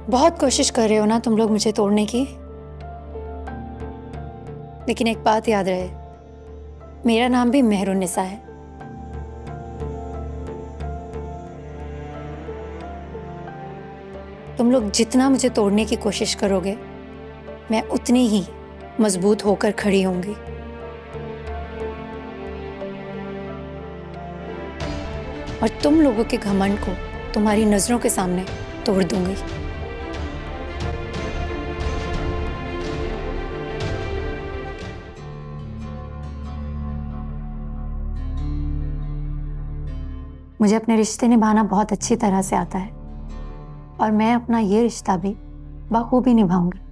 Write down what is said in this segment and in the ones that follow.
बहुत कोशिश कर रहे हो ना तुम लोग मुझे तोड़ने की, लेकिन एक बात याद रहे, मेरा नाम भी मेहरुन्निसा है। तुम लोग जितना मुझे तोड़ने की कोशिश करोगे, मैं उतनी ही मजबूत होकर खड़ी होंगी। और तुम लोगों के घमंड को तुम्हारी नजरों के सामने तोड़ दूंगी। मुझे अपने रिश्ते निभाना बहुत अच्छी तरह से आता है और मैं अपना ये रिश्ता भी बखूबी निभाऊंगी।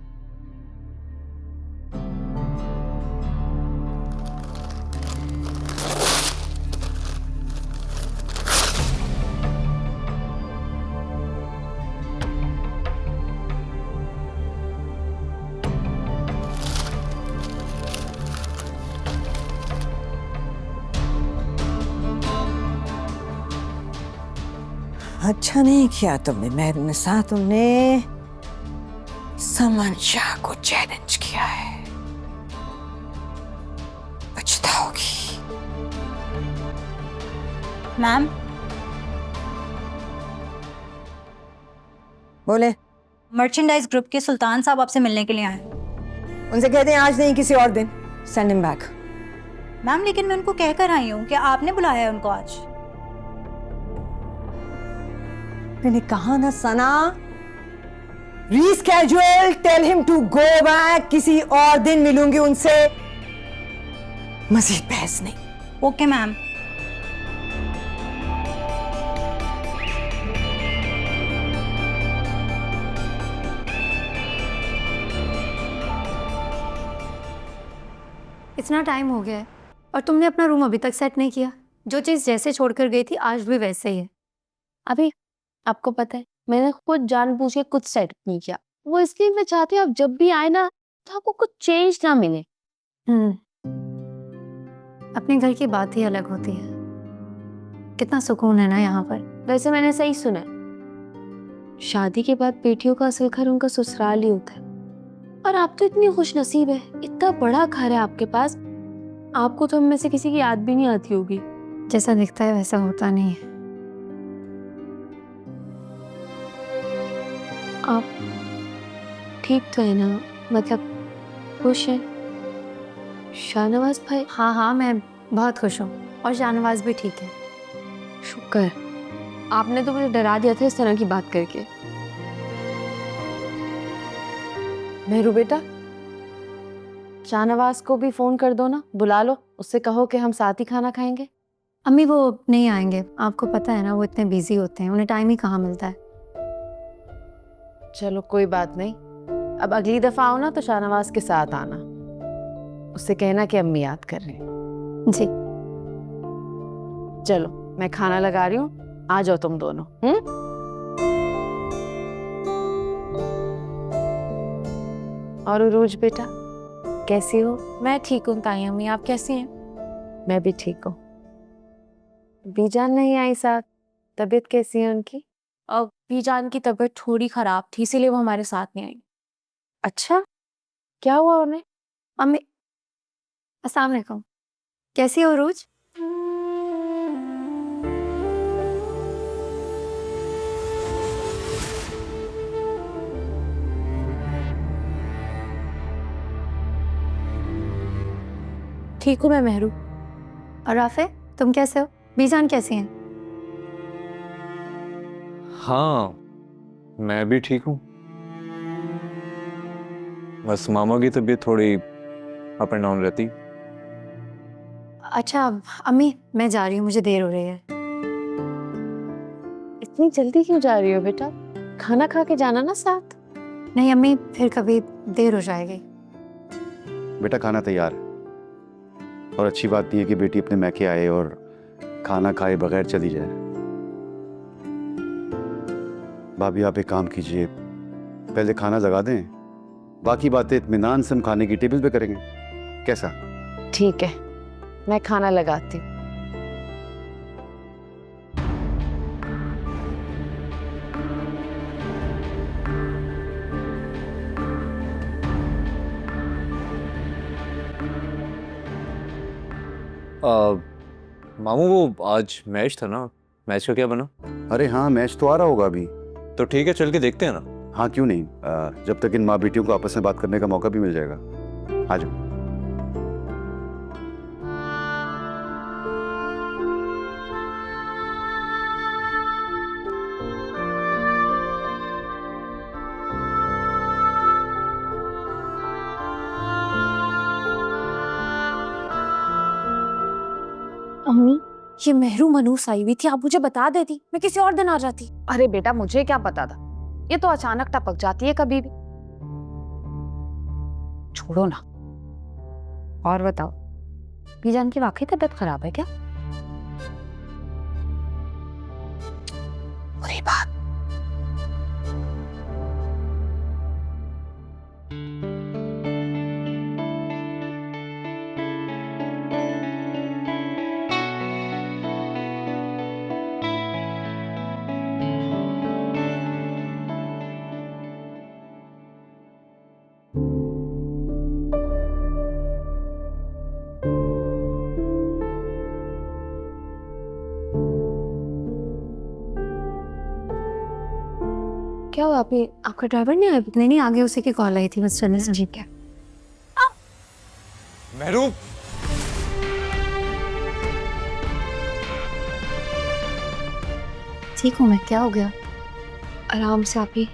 अच्छा नहीं किया तुमने मेहरुन्निसा, तुमने समन शाह को चैलेंज किया है, पछताओगी। मैम, बोले। मर्चेंडाइज ग्रुप के सुल्तान साहब आपसे मिलने के लिए आए हैं। उनसे कहते हैं आज नहीं किसी और दिन, सेंड हिम बैक। मैम, लेकिन मैं उनको कहकर आई हूँ कि आपने बुलाया है उनको आज। मैंने कहा ना Sana, reschedule, tell him to go back, किसी और दिन मिलूंगी उनसे, मजीद बहस नहीं। Okay ma'am. इतना टाइम हो गया है और तुमने अपना रूम अभी तक सेट नहीं किया। जो चीज़ जैसे छोड़कर गई थी आज भी वैसे ही है। अभी आपको पता है मैंने खुद जानबूझ के कुछ सेट नहीं किया, वो इसलिए मैं चाहती हूँ आप जब भी आए ना तो आपको कुछ चेंज ना मिले। अपने घर की बात ही अलग होती है। कितना सुकून है ना यहाँ पर। वैसे मैंने सही सुना है, शादी के बाद बेटियों का असल घर उनका ससुराल ही होता है। और आप तो इतनी खुश नसीब है, इतना बड़ा घर है आपके पास, आपको तो हम में से किसी की याद भी नहीं आती होगी। जैसा दिखता है वैसा होता नहीं है। आप ठीक तो है ना, मतलब खुश है? शाहनवाज भाई? हाँ हाँ, मैं बहुत खुश हूँ और शाहनवाज भी ठीक है। शुक्र, आपने तो मुझे डरा दिया था इस तरह की बात करके। मेहरू बेटा, शाहनवाज को भी फोन कर दो ना, बुला लो, उससे कहो कि हम साथ ही खाना खाएंगे। अम्मी वो नहीं आएंगे, आपको पता है ना वो इतने बिजी होते हैं, उन्हें टाइम ही कहाँ मिलता है। चलो कोई बात नहीं, अब अगली दफा आओ ना तो शाहनवाज के साथ आना, उससे कहना कि अम्मी याद कर रहे हैं। जी चलो मैं खाना लगा रही हूँ, आ जाओ तुम दोनों। और उरूज बेटा कैसी हो? मैं ठीक हूँ ताई अम्मी, आप कैसी हैं? मैं भी ठीक हूँ। बीजान नहीं आई साथ, तबीयत कैसी है उनकी? अब बीजान की तबीयत थोड़ी खराब थी इसीलिए वो हमारे साथ नहीं आई। अच्छा, क्या हुआ उन्हें? अम्मी, अस्सलाम वालेकुम। कैसी हो रोज? ठीक हूँ मैं मेहरू। और राफे, तुम कैसे हो? बीजान कैसी हैं? हाँ, मैं भी ठीक हूँ। बस मामा की तबीयत थोड़ी अप एंड डाउन रहती। अच्छा अम्मी, मैं जा रही हूँ, मुझे देर हो रही है। इतनी जल्दी क्यों जा रही हो बेटा? खाना खा के जाना ना साथ। नहीं अम्मी, फिर कभी देर हो जाएगी। बेटा खाना तैयार है, और अच्छी बात यह है कि बेटी अपने मैके आए और खाना खाए बगैर चली जाए। भाभी आप एक काम कीजिए, पहले खाना लगा दें, बाकी बातें इत्मीनान से हम खाने की टेबल पे करेंगे, कैसा? ठीक है, मैं खाना लगाती हूँ। मामू वो आज मैच था ना, मैच का क्या बना? अरे हाँ, मैच तो आ रहा होगा अभी। तो ठीक है, चल के देखते हैं ना। हाँ क्यों नहीं, जब तक इन माँ बेटियों को आपस में बात करने का मौका भी मिल जाएगा। आ जाओ। अम्मी, ये मेहरू मनूस आई हुई थी, आप मुझे बता देती, मैं किसी और दिन आ जाती। अरे बेटा, मुझे क्या पता था, ये तो अचानक टपक जाती है कभी भी। छोड़ो ना। और बताओ, बीजान की वाकई तबीयत खराब है क्या? बुरी बात। क्या हुआ? आपका ड्राइवर नहीं आया? नहीं, आगे उसी की कॉल आई थी, बस चलने से ठीक है। मेहरू, ठीक हूँ मैं, क्या हो गया? आराम से आप ही।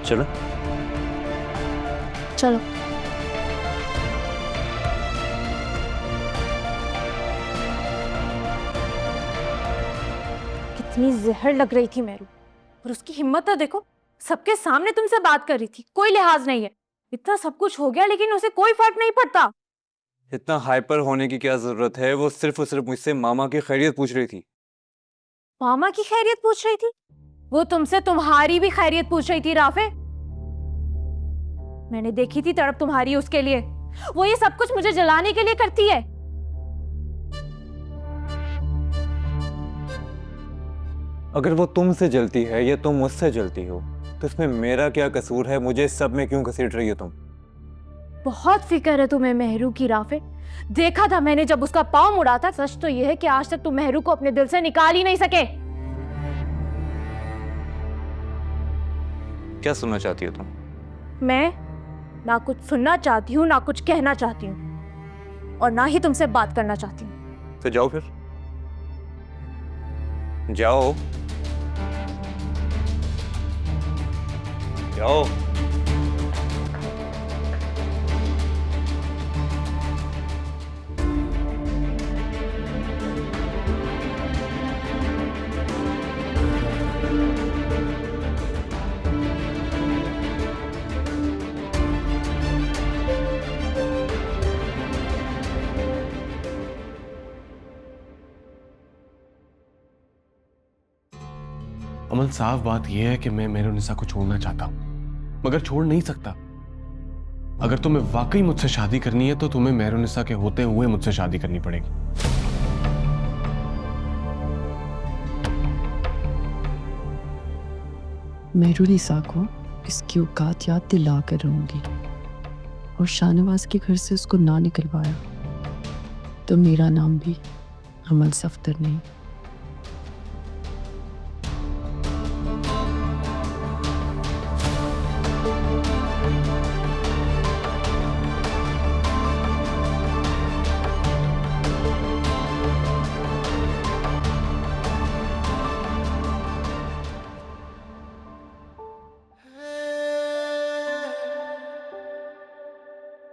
चलो। चलो। कितनी जहर लग रही थी मेरू, और उसकी हिम्मत तो देखो, सबके सामने तुमसे बात कर रही थी, कोई लिहाज नहीं है। इतना सब कुछ हो गया लेकिन उसे कोई फर्क नहीं पड़ता। इतना हाइपर होने की क्या जरूरत है? वो सिर्फ और सिर्फ मुझसे मामा की खैरियत पूछ रही थी। मामा की खैरियत पूछ रही थी? वो तुमसे तुम्हारी भी खैरियत पूछ रही थी राफे। मैंने देखी थी तड़प तुम्हारी उसके लिए। वो ये सब कुछ मुझे जलाने के लिए करती है। अगर वो तुमसे जलती है या तुम मुझसे जलती हो तो इसमें मेरा क्या कसूर है? मुझे इस सब में क्यों घसीट रही हो तुम? बहुत फिक्र है तुम्हें मेहरू की राफे। देखा था मैंने जब उसका पाँव मुड़ा था। सच तो यह है कि आज तक तुम मेहरू को अपने दिल से निकाल ही नहीं सके। क्या सुनना चाहती हो तुम? मैं ना कुछ सुनना चाहती हूँ, ना कुछ कहना चाहती हूँ, और ना ही तुमसे बात करना चाहती हूँ। तो जाओ फिर, जाओ जाओ। अमल, साफ बात यह है कि मैं मेहरुनिसा को छोड़ना चाहता हूं, मगर छोड़ नहीं सकता। अगर तुम्हें वाकई मुझसे शादी करनी है तो तुम्हें मेहरुनिसा के होते हुए मुझसे शादी करनी पड़ेगी। मेहरुनिसा को इसकी औकात याद दिला कर रहूंगी, और शाहनवाज के घर से उसको ना निकलवाया तो मेरा नाम भी अमल सफ्दर नहीं।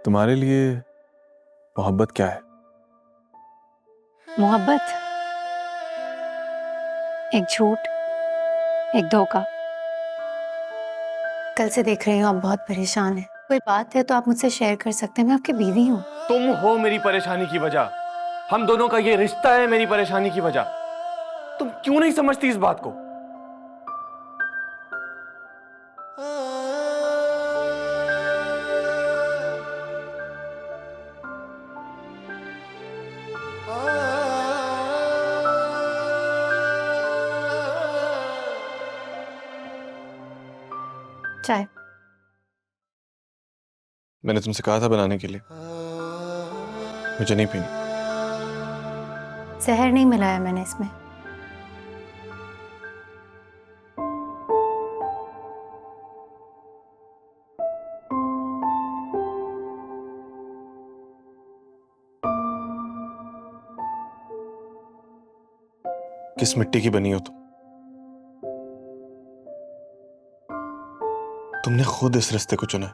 तुम्हारे लिए मोहब्बत क्या है? मोहब्बत एक झूठ, एक धोखा। कल से देख रही हूँ आप बहुत परेशान हैं। कोई बात है तो आप मुझसे शेयर कर सकते हैं, मैं आपकी बीवी हूँ। तुम हो मेरी परेशानी की वजह। हम दोनों का ये रिश्ता है मेरी परेशानी की वजह। तुम क्यों नहीं समझती इस बात को? चाय। मैंने तुमसे कहा था बनाने के लिए, मुझे नहीं पीनी। जहर नहीं मिलाया मैंने इसमें। किस मिट्टी की बनी हो तुम? तुमने खुद इस रास्ते को चुना है।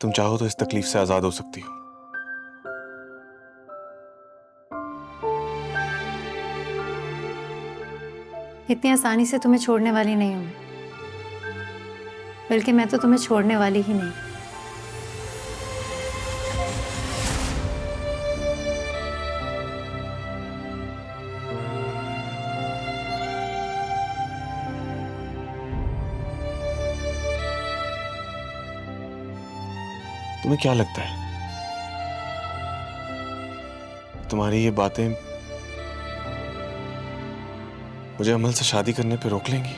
तुम चाहो तो इस तकलीफ से आजाद हो सकती हो। इतनी आसानी से तुम्हें छोड़ने वाली नहीं हूं मैं, बल्कि मैं तो तुम्हें छोड़ने वाली ही नहीं। तुम्हें क्या लगता है तुम्हारी ये बातें मुझे अमल से शादी करने पे रोक लेंगी?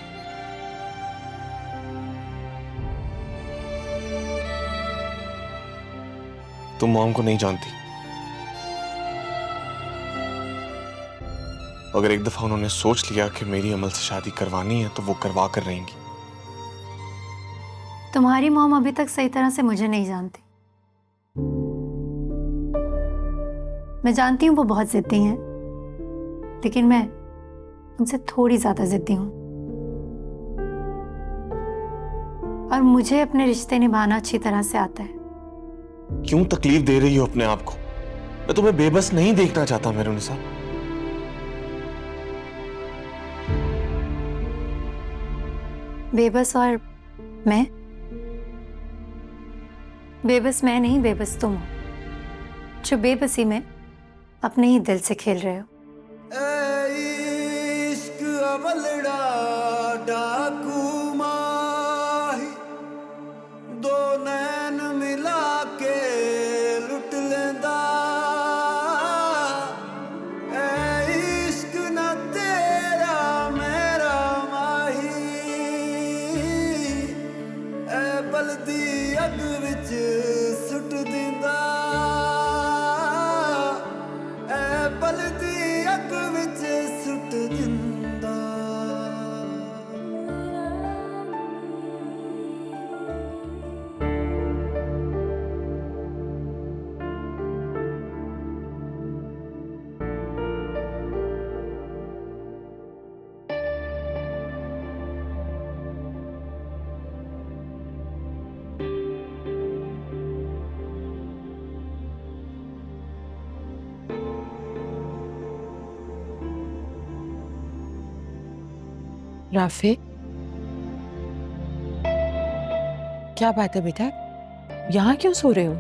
तुम मॉम को नहीं जानती। अगर एक दफा उन्होंने सोच लिया कि मेरी अमल से शादी करवानी है तो वो करवा कर रहेंगी। तुम्हारी मॉम अभी तक सही तरह से मुझे नहीं जानती। मैं जानती हूँ वो बहुत जिद्दी हैं, लेकिन मैं उनसे थोड़ी ज्यादा जिद्दी हूँ और मुझे अपने रिश्ते निभाना अच्छी तरह से आता है। क्यों तकलीफ दे रही हो अपने आप को? मैं तुम्हें बेबस नहीं देखना चाहता मेरुनिसा। बेबस और मैं? बेबस मैं नहीं, बेबस तुम हो, जो बेबसी में अपने ही दिल से खेल रहे हो। इश्क अवलड़ा डाकू माही, दो नैन मिला के लुट लेंदा। इश्क न तेरा मेरा माही, बलदी अग विच सुट दिंदा। बलदी अग विच सुट दिंदा। राफे, क्या बात है बेटा? यहाँ क्यों सो रहे हो?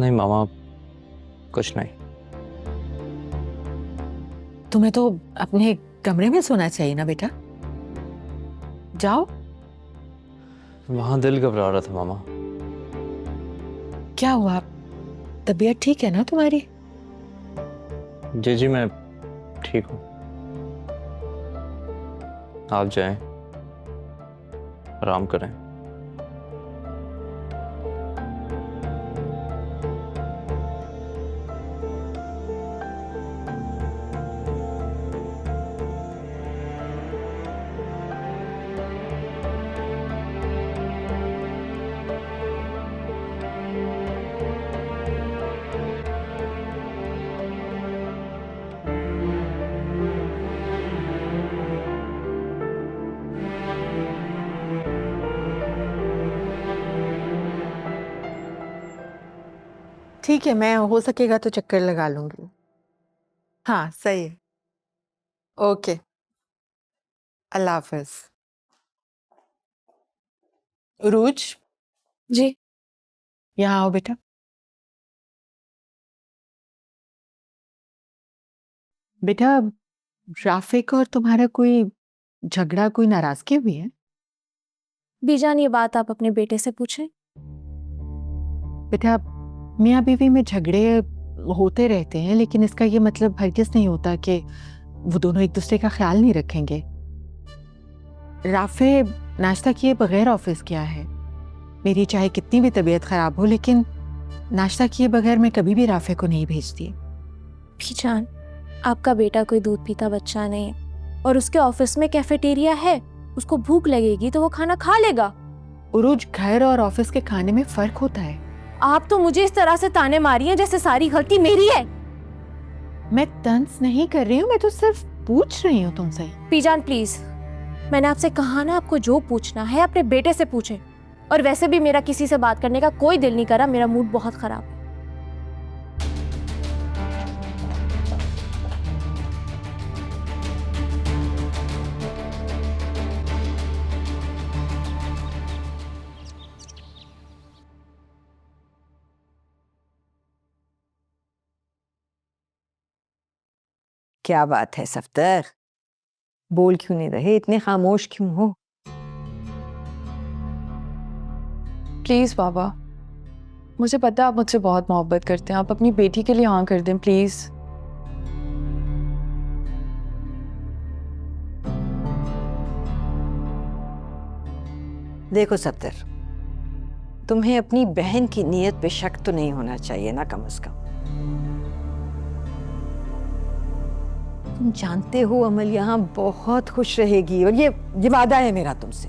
नहीं मामा, कुछ नहीं। तुम्हें तो अपने कमरे में सोना चाहिए ना बेटा। जाओ। वहां दिल घबरा रहा था मामा। क्या हुआ? तबीयत ठीक है ना तुम्हारी? जी जी, मैं ठीक हूँ। आप जाएं, आराम करें। ठीक है, मैं हो सकेगा तो चक्कर लगा लूंगी। हाँ सही है। ओके, अल्लाह हाफिज। उरूज, जी। यहाँ आओ बेटा। बेटा, राफिक और तुम्हारा कोई झगड़ा, कोई नाराजगी हुई है? बीजान, ये बात आप अपने बेटे से पूछें। बेटा, मियाँ बीवी में झगड़े होते रहते हैं, लेकिन इसका ये मतलब हरगिज़ नहीं होता कि वो दोनों एक दूसरे का ख्याल नहीं रखेंगे। राफे नाश्ता किए बगैर ऑफिस गया है। मेरी चाहे कितनी भी तबीयत खराब हो, लेकिन नाश्ता किए बगैर मैं कभी भी राफे को नहीं भेजती। बीजान, आपका बेटा कोई दूध पीता बच्चा नहीं है और उसके ऑफिस में कैफेटेरिया है। उसको भूख लगेगी तो वो खाना खा लेगा। उरुज, घर और ऑफिस के खाने में फर्क होता है। आप तो मुझे इस तरह से ताने मारी हैं जैसे सारी गलती मेरी है। मैं तंज नहीं कर रही हूँ, मैं तो सिर्फ पूछ रही हूँ तुमसे। बीजान प्लीज, मैंने आपसे कहा ना, आपको जो पूछना है अपने बेटे से पूछें। और वैसे भी मेरा किसी से बात करने का कोई दिल नहीं करा, मेरा मूड बहुत खराब है। क्या बात है सफ्तर, बोल क्यों नहीं रहे, इतने खामोश क्यों हो? प्लीज बाबा, मुझे पता है आप मुझसे बहुत मोहब्बत करते हैं, आप अपनी बेटी के लिए हाँ कर दें प्लीज। देखो सफ्तर, तुम्हें अपनी बहन की नीयत पे शक तो नहीं होना चाहिए ना, कम से कम। तुम जानते हो अमल यहाँ बहुत खुश रहेगी, और ये वादा है मेरा तुमसे।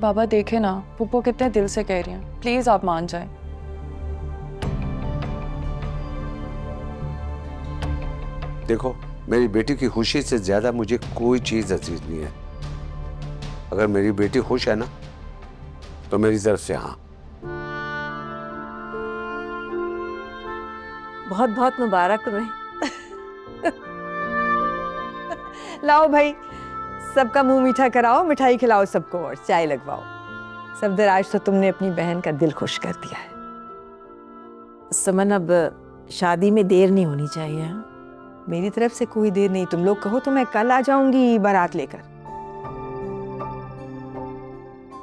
बाबा देखे ना, पुप्पो कितने दिल से कह रही हैं, प्लीज आप मान जाएं। देखो, मेरी बेटी की खुशी से ज्यादा मुझे कोई चीज अजीज नहीं है। अगर मेरी बेटी खुश है ना, तो मेरी तरफ से हाँ। बहुत बहुत मुबारक तुम्हें। लाओ भाई, सबका मुंह मीठा कराओ, मिठाई खिलाओ सबको और चाय लगवाओ। सफदर, आज तो तुमने अपनी बहन का दिल खुश कर दिया है। समन, अब शादी में देर नहीं होनी चाहिए। मेरी तरफ से कोई देर नहीं, तुम लोग कहो तो मैं कल आ जाऊंगी बारात लेकर।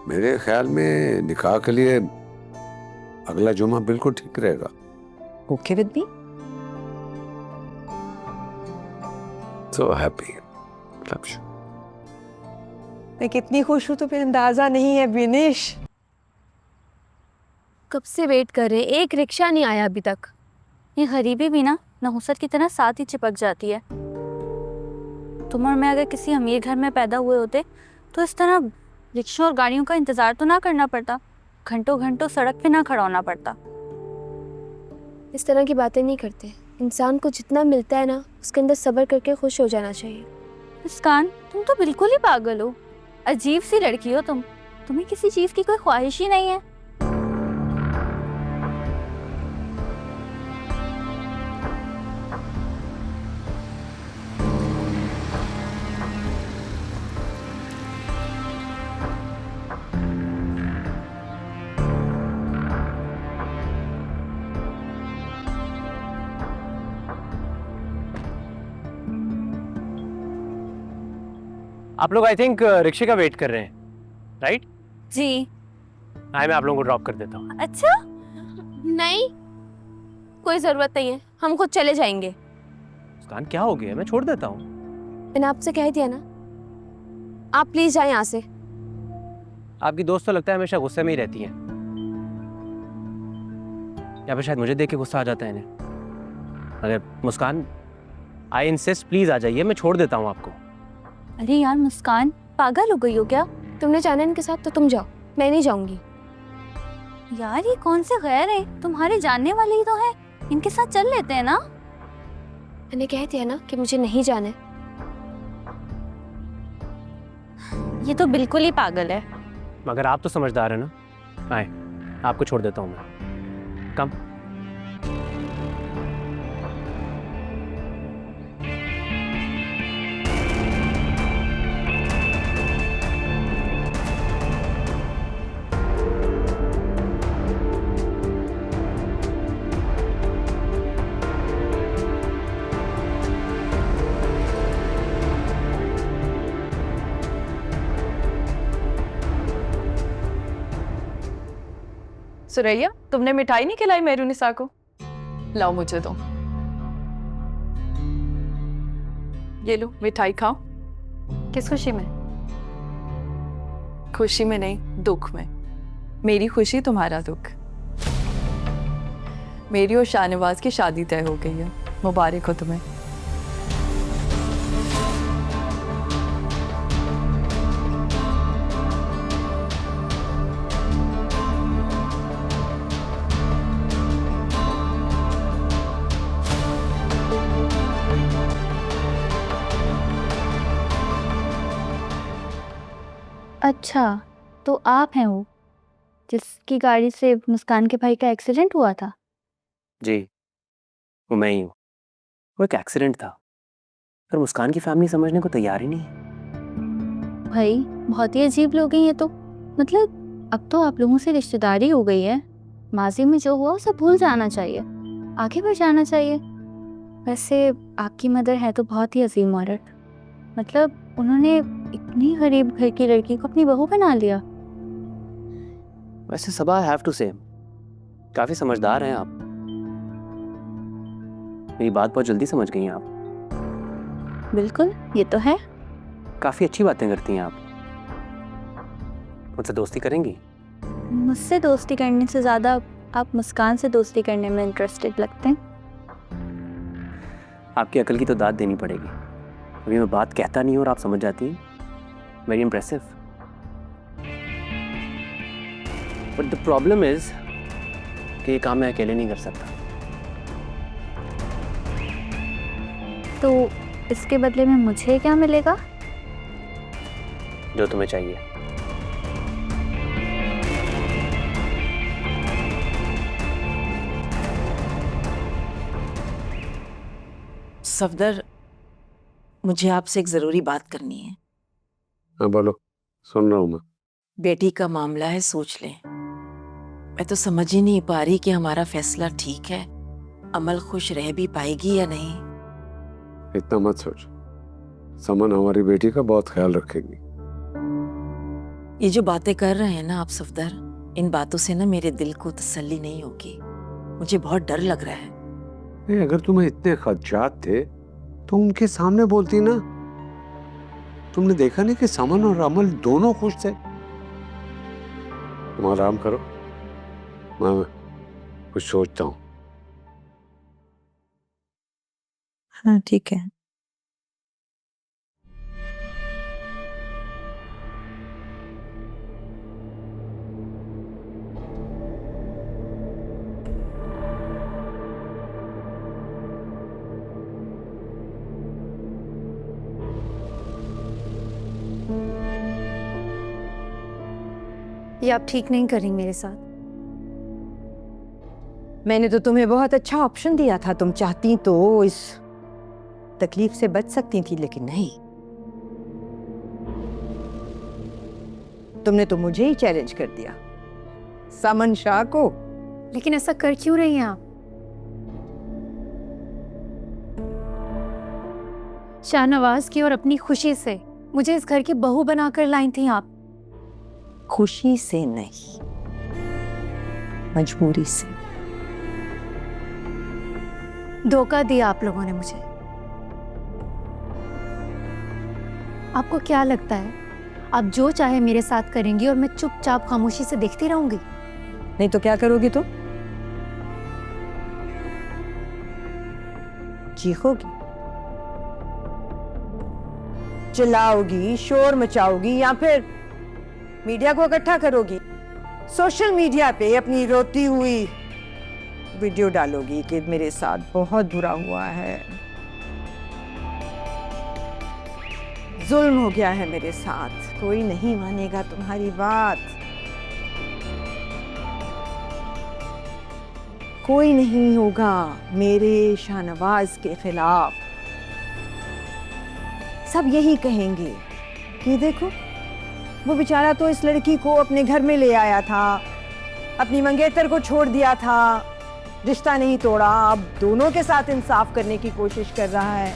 मेरे ख्याल में निकाह के लिए अगला जुमा बिल्कुल ठीक रहेगा। Okay with me? So happy. मैं कितनी खुश हूं तुम्हें अंदाजा नहीं है विनेश। कब से वेट कर रहे हैं, एक रिक्शा नहीं आया अभी तक। ये गरीबी भी ना नहुसत की तरह साथ ही चिपक जाती है। तुम और मैं अगर किसी अमीर घर में पैदा हुए होते तो इस तरह रिक्शों और गाड़ियों का इंतजार तो ना करना पड़ता, घंटों घंटों सड़क पे ना खड़ा होना पड़ता। इस तरह की बातें नहीं करते। इंसान को जितना मिलता है ना, उसके अंदर सब्र करके खुश हो जाना चाहिए। मुस्कान, तुम तो बिल्कुल ही पागल हो। अजीब सी लड़की हो तुम। तुम्हें किसी चीज की कोई ख्वाहिश ही नहीं है। आप लोग आई थिंक रिक्शे का वेट कर रहे हैं, राइट? जी। मैं आप लोगों को ड्रॉप कर देता हूँ। अच्छा? नहीं, कोई जरूरत नहीं है, हम खुद चले जाएंगे। मुस्कान, क्या हो गया? मैं छोड़ देता हूँ। मैंने आपसे कह दिया ना, आप प्लीज जाएं यहाँ से। आपकी दोस्त तो लगता है हमेशा गुस्से में ही रहती हैं, या फिर शायद मुझे देख के गुस्सा आ जाता है इन्हें। अगर मुस्कान, आई इंसिस्ट, प्लीज आ जाइए, मैं छोड़ देता हूँ आपको। अरे यार मुस्कान, पागल हो गई हो क्या? तुमने जाना इनके साथ तो तुम जाओ, मैं नहीं जाऊंगी। यार ये कौन से गैर हैं? तुम्हारे जानने वाले ही तो हैं। इनके साथ चल लेते हैं ना। मैंने कह दिया ना कि मुझे नहीं जाना है। ये तो बिल्कुल ही पागल है। मगर आप तो समझदार है ना। आए, आपको छोड़ देता हूँ मैं। कम। सुरैया, तुमने मिठाई नहीं खिलाई मेहरुनिसा को? लाओ मुझे दो। ये लो मिठाई खाओ। किस खुशी में? खुशी में नहीं, दुख में। मेरी खुशी तुम्हारा दुख। मेरी और शाहनवाज की शादी तय हो गई है, मुबारक हो तुम्हें। अच्छा, तो आप हैं वो जिसकी गाड़ी से मुस्कान के भाई का एक्सीडेंट हुआ था? जी, वो मैं ही हूँ। वो एक एक्सीडेंट था, पर मुस्कान की फैमिली समझने को तैयार ही नहीं है। भाई बहुत ही अजीब लोग हैं ये तो। मतलब अब तो आप लोगों से रिश्तेदारी हो गई है, माजी में जो हुआ उसे भूल जाना चाहिए, आगे बढ़ जाना चाहिए। वैसे आपकी मदर है तो बहुत ही अजीम औरत। मतलब उन्होंने इतनी गरीब घर की लड़की को अपनी बहू बना लिया। वैसे सबा, आई हैव टू से, काफी समझदार हैं आप। मेरी बात बहुत जल्दी समझ गई हैं आप। बिल्कुल, ये तो है। काफी अच्छी बातें करती हैं आप। मुझसे दोस्ती करेंगी? मुझसे दोस्ती करने से ज्यादा आप मुस्कान से दोस्ती करने में इंटरेस्टेड लगते हैं। आपकी अकल की तो दाद देनी पड़ेगी। अभी मैं बात कहता नहीं हूँ और आप समझ जाती हैं। Very impressive. But the problem is कि ये काम मैं अकेले नहीं कर सकता। तो इसके बदले में मुझे क्या मिलेगा? जो तुम्हें चाहिए। सफदर, मुझे आपसे एक जरूरी बात करनी है। हाँ बोलो, सुन रहा हूँ मैं। बेटी का मामला है, सोच लें। मैं तो समझ ही नहीं पा रही कि हमारा फैसला ठीक है। अमल खुश रह भी पाएगी या नहीं। इतना मत सोच। समन हमारी बेटी का बहुत ख्याल रखेगी। ये जो बातें कर रहे हैं ना आप सफदर, इन बातों से ना मेरे दिल को तसल्ली नहीं होगी। मुझे बहुत डर लग रहा है। नहीं, अगर तुम्हें इतने खदशात थे तो उनके सामने बोलती ना। तुमने देखा नहीं कि समन और अमल दोनों खुश थे। तुम आराम करो, मैं कुछ सोचता हूँ। हाँ ठीक है। ये आप ठीक नहीं कर रही मेरे साथ। मैंने तो तुम्हें बहुत अच्छा ऑप्शन दिया था। तुम चाहती तो इस तकलीफ से बच सकती थी, लेकिन नहीं। तुमने तो मुझे ही चैलेंज कर दिया, समन शाह को। लेकिन ऐसा कर क्यों रही हैं आप? शाहनवाज की और अपनी खुशी से मुझे इस घर की बहू बनाकर लाई थी आप। खुशी से नहीं, मजबूरी से। धोखा दिया आप लोगों ने मुझे। आपको क्या लगता है आप जो चाहे मेरे साथ करेंगी और मैं चुपचाप खामोशी से देखती रहूंगी? नहीं तो क्या करोगी तुम? चीखोगी, चिल्लाओगी, शोर मचाओगी, या फिर मीडिया को इकट्ठा करोगी, सोशल मीडिया पे अपनी रोती हुई वीडियो डालोगी कि मेरे साथ बहुत बुरा हुआ है, जुल्म हो गया है मेरे साथ, कोई नहीं मानेगा तुम्हारी बात, कोई नहीं होगा मेरे शाहनवाज के खिलाफ। सब यही कहेंगे कि देखो, वो बेचारा तो इस लड़की को अपने घर में ले आया था, अपनी मंगेतर को छोड़ दिया था, रिश्ता नहीं तोड़ा, अब दोनों के साथ इंसाफ करने की कोशिश कर रहा है,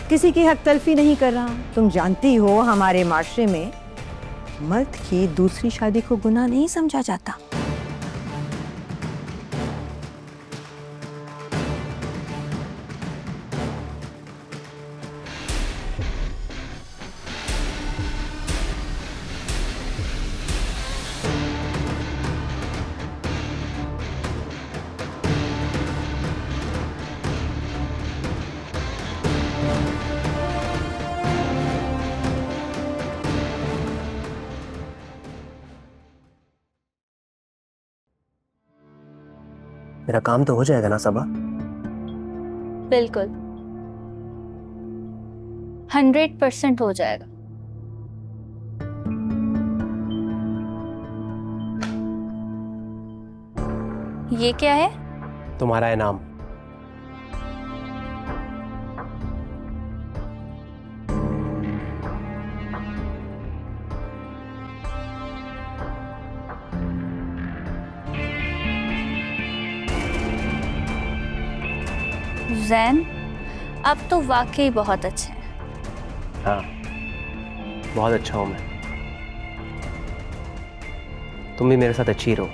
किसी की हक तलफी नहीं कर रहा। तुम जानती हो हमारे माशरे में मर्द की दूसरी शादी को गुनाह नहीं समझा जाता। मेरा काम तो हो जाएगा ना सबा? बिल्कुल 100% हो जाएगा। ये क्या है? तुम्हारा इनाम। जैन, आप तो वाकई बहुत अच्छे हैं। हाँ, बहुत अच्छा हूं मैं। तुम भी मेरे साथ अच्छी रहो,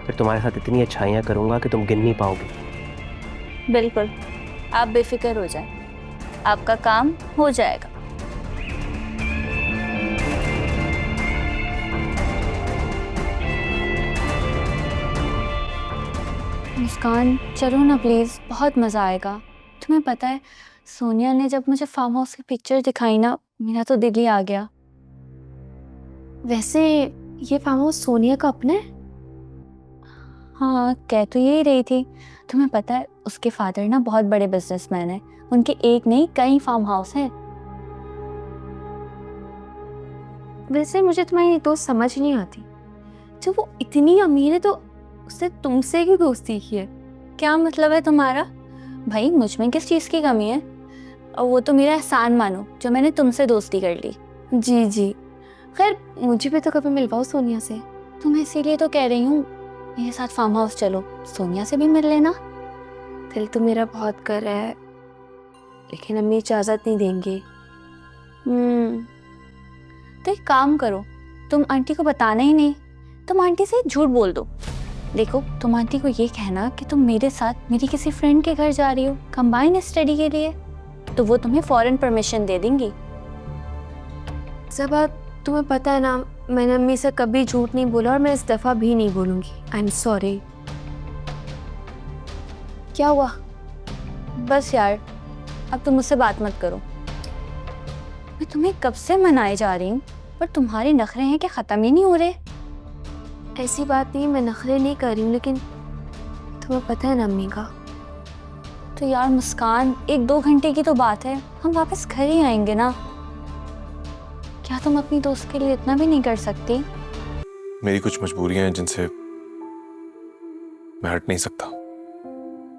फिर तुम्हारे साथ इतनी अच्छाइयाँ करूंगा कि तुम गिन नहीं पाओगे। बिल्कुल, आप बेफिक्र हो जाएं, आपका काम हो जाएगा। मुस्कान, चलो ना प्लीज़, बहुत मज़ा आएगा। तुम्हें पता है, सोनिया ने जब मुझे फार्म हाउस की पिक्चर दिखाई ना, मेरा तो दिल ही आ गया। वैसे ये फार्म हाउस सोनिया का अपना है? हाँ, कह तो यही रही थी। तुम्हें पता है, उसके फादर ना बहुत बड़े बिजनेसमैन हैं। उनके एक नहीं कई फार्म हाउस हैं। वैसे मुझे तुम्हारी दोस्त समझ नहीं आती। जब वो इतनी अमीर है तो उसने तुमसे क्यों दोस्ती की है? क्या मतलब है तुम्हारा? भाई, मुझ में किस चीज़ की कमी है? और वो तो मेरा एहसान मानो जो मैंने तुमसे दोस्ती कर ली। जी जी, खैर मुझे भी तो कभी मिलवाओ सोनिया से। तुम्हें इसीलिए तो कह रही हूँ, मेरे साथ फार्म हाउस चलो, सोनिया से भी मिल लेना। दिल तो मेरा बहुत कर रहा है, लेकिन अम्मी इजाज़त नहीं देंगे। तो एक काम करो, तुम आंटी को बताना ही नहीं, तुम आंटी से झूठ बोल दो। देखो, तुम आंटी को ये कहना कि तुम मेरे साथ मेरी किसी फ्रेंड के घर जा रही हो कंबाइन स्टडी के लिए, तो वो तुम्हें फौरन परमिशन दे देंगी। सबा, तुम्हें पता है ना, मैंने अम्मी से कभी झूठ नहीं बोला और मैं इस दफ़ा भी नहीं बोलूँगी। I am sorry. क्या हुआ? बस यार, अब तुम मुझसे बात मत करो। मैं तुम्हें कब से मनाए जा रही हूँ, पर तुम्हारे नखरे हैं कि ख़त्म ही नहीं हो रहे। ऐसी बात नहीं, मैं नखरे नहीं कर रही हूँ, लेकिन तुम्हें पता है ना अम्मी का। तो यार मुस्कान, 1-2 घंटे की तो बात है, हम वापस घर ही आएंगे ना। क्या तुम अपनी दोस्त के लिए इतना भी नहीं कर सकती? मेरी कुछ मजबूरियां हैं जिनसे मैं हट नहीं सकता।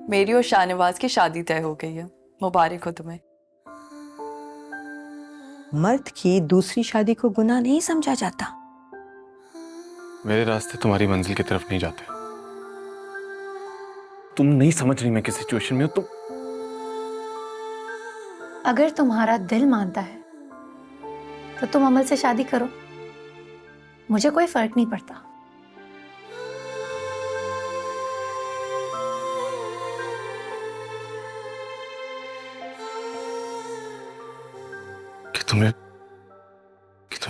मेरी और शाहनवाज की शादी तय हो गई है, मुबारक हो तुम्हें। मर्द की दूसरी शादी को गुनाह नहीं समझा जाता। मेरे रास्ते तुम्हारी मंजिल की तरफ नहीं जाते। तुम नहीं समझ रही मैं किस सिचुएशन में हूं। तुम अगर तुम्हारा दिल मानता है तो तुम अमल से शादी करो, मुझे कोई फर्क नहीं पड़ता। कि तुम्हें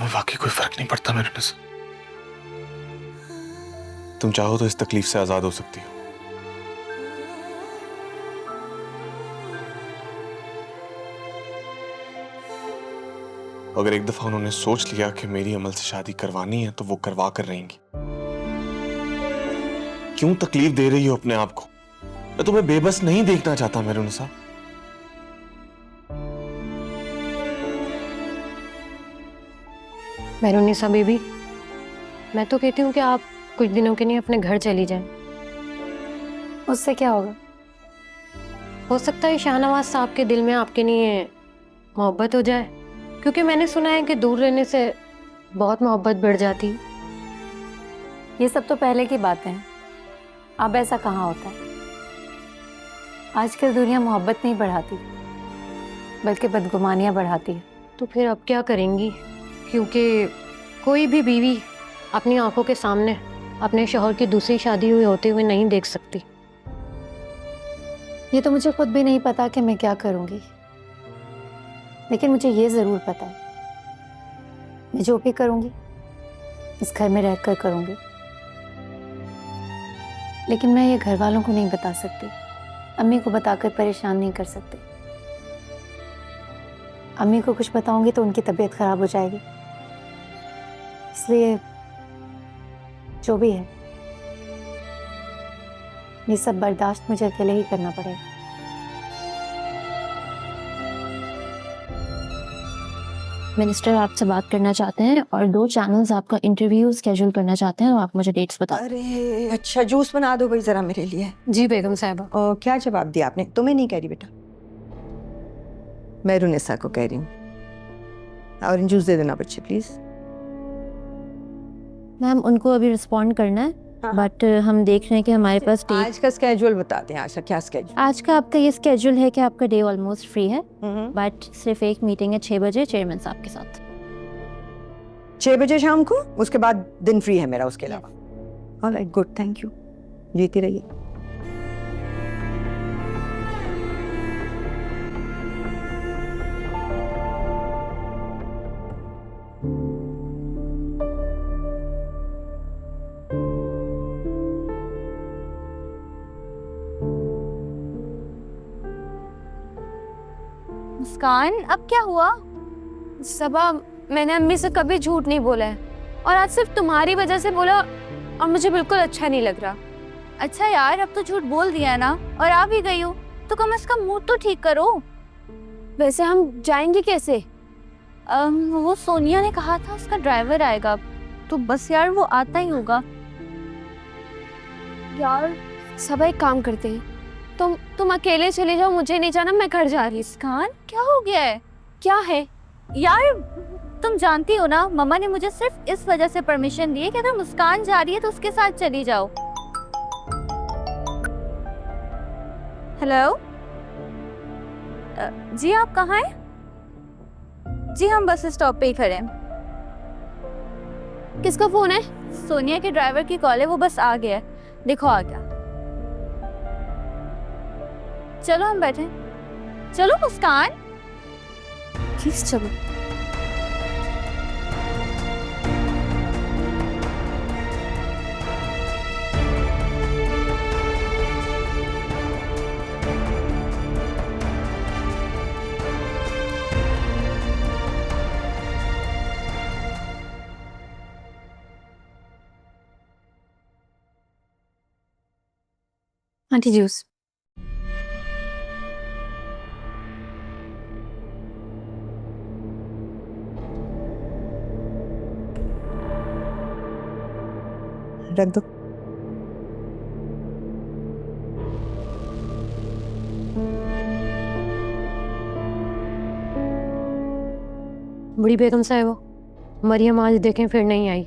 वाकई कोई फर्क नहीं पड़ता मेरे से। तुम चाहो तो इस तकलीफ से आजाद हो सकती हो। अगर एक दफा उन्होंने सोच लिया कि मेरी अमल से शादी करवानी है तो वो करवा कर रहेंगी। क्यों तकलीफ दे रही हो अपने आप को? मैं तुम्हें बेबस नहीं देखना चाहता मेरुनिसा। मेरुनिसा बेबी, मैं तो कहती हूँ कि आप कुछ दिनों के लिए अपने घर चली जाएं। उससे क्या होगा? हो सकता है शाहनवाज साहब के दिल में आपके लिए मोहब्बत हो जाए, क्योंकि मैंने सुना है कि दूर रहने से बहुत मोहब्बत बढ़ जाती। ये सब तो पहले की बातें हैं, अब ऐसा कहाँ होता है। आजकल दुनिया मोहब्बत नहीं बढ़ाती, बल्कि बदगुमानियाँ बढ़ाती है। तो फिर अब क्या करेंगी? क्योंकि कोई भी बीवी अपनी आंखों के सामने अपने शौहर की दूसरी शादी हुई होते हुए नहीं देख सकती। ये तो मुझे खुद भी नहीं पता कि मैं क्या करूँगी, लेकिन मुझे ये ज़रूर पता है, मैं जो भी करूँगी इस घर में रहकर करूँगी। लेकिन मैं ये घर वालों को नहीं बता सकती, अम्मी को बताकर परेशान नहीं कर सकती। अम्मी को कुछ बताऊंगी तो उनकी तबीयत खराब हो जाएगी। इसलिए जो भी है ये सब बर्दाश्त मुझे अकेले ही करना पड़ेगा। मिनिस्टर आपसे बात करना चाहते हैं और 2 चैनल्स आपका इंटरव्यू स्केड्यूल करना चाहते हैं, और आप मुझे डेट्स बता। अरे अच्छा, जूस बना दो भाई जरा मेरे लिए। जी बेगम साहिबा। और क्या जवाब दिया आपने? तुम्हें नहीं कह रही बेटा, मेहरुनिसा को कह रही हूँ। ऑरेंज जूस दे देना बच्चे प्लीज। मैम उनको अभी रिस्पॉन्ड करना है, बट हम देख रहे हैं कि हमारे पास आज का स्केड्यूल बताते हैं। आज का क्या स्केड्यूल? आज का आपका ये स्केड्यूल है कि आपका डे ऑलमोस्ट फ्री है, बट सिर्फ एक मीटिंग है 6 बजे चेयरमैन साहब के साथ। 6 बजे शाम को, उसके बाद दिन फ्री है मेरा उसके अलावा। Alright, good, thank you. जीती रहिए। मुस्कान, अब क्या हुआ? सबा, मैंने अम्मी से कभी झूठ नहीं बोला है, और आज सिर्फ तुम्हारी वजह से बोला, और मुझे बिल्कुल अच्छा नहीं लग रहा। अच्छा यार, अब तो झूठ बोल दिया ना, और आ भी गई हो, तो कम से कम मूड तो ठीक करो। वैसे हम जाएंगे कैसे? वो सोनिया ने कहा था उसका ड्राइवर आएगा, तो बस यार वो आता ही होगा। यार सब एक काम करते हैं, तुम अकेले चले जाओ, मुझे नहीं जाना, मैं घर जा रही हूँ। मुस्कान, क्या हो गया है? क्या है यार, तुम जानती हो ना, मम्मा ने मुझे सिर्फ इस वजह से परमिशन दी है कि अगर मुस्कान जा रही है तो उसके साथ चली जाओ। हेलो जी, आप कहाँ हैं? जी हम बस स्टॉप पे ही खड़े हैं। किसका फोन है? सोनिया के ड्राइवर की कॉल है, वो बस आ गया है, देखो आ गया। चलो हम बैठे। चलो मुस्कान, प्लीज चलो। Aunty juice. रख दो। बड़ी बेगम साहिबा, मरियम आज देखें फिर नहीं आई।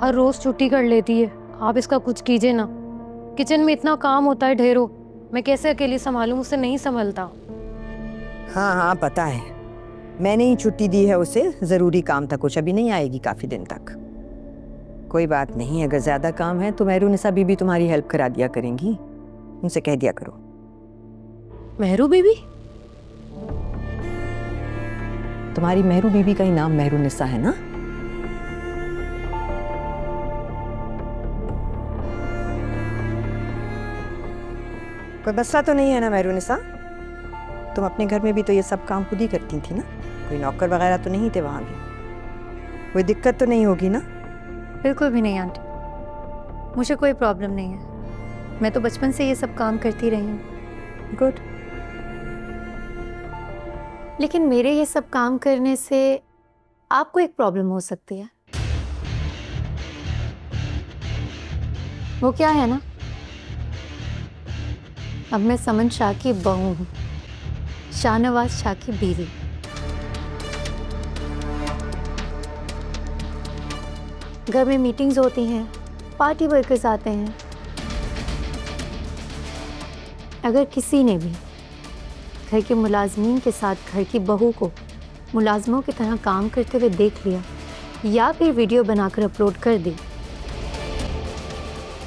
हर रोज छुट्टी कर लेती है, आप इसका कुछ कीजिए ना। किचन में इतना काम होता है ढेरों, मैं कैसे अकेली संभालूं, मुझसे नहीं संभलता। हाँ हाँ पता है, मैंने ही छुट्टी दी है उसे, जरूरी काम था कुछ, अभी नहीं आएगी काफी दिन तक। कोई बात नहीं, अगर ज्यादा काम है तो मेहरुनिसा बीबी तुम्हारी हेल्प करा दिया करेंगी, उनसे कह दिया करो। मेहरू बीबी? तुम्हारी मेहरू बीबी का ही नाम मेहरुनिसा है ना? कोई मसला तो नहीं है ना मेहरुनिसा? तुम अपने घर में भी तो ये सब काम खुद ही करती थी ना, कोई नौकर वगैरह तो नहीं थे वहां भी? कोई दिक्कत तो नहीं होगी ना? बिल्कुल भी नहीं आंटी, मुझे कोई प्रॉब्लम नहीं है, मैं तो बचपन से ये सब काम करती रही हूँ। गुड। लेकिन मेरे ये सब काम करने से आपको एक प्रॉब्लम हो सकती है। वो क्या है ना, अब मैं समन शाह की बहू हूँ, शाहनवाज शाह की बीवी। घर में मीटिंग्स होती हैं, पार्टी वर्कर्स आते हैं। अगर किसी ने भी घर के मुलाजमीन के साथ घर की बहू को मुलाजमों की तरह काम करते हुए देख लिया या फिर वीडियो बनाकर अपलोड कर दी,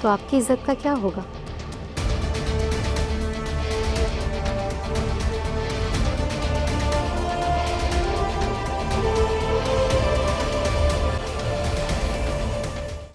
तो आपकी इज्जत का क्या होगा?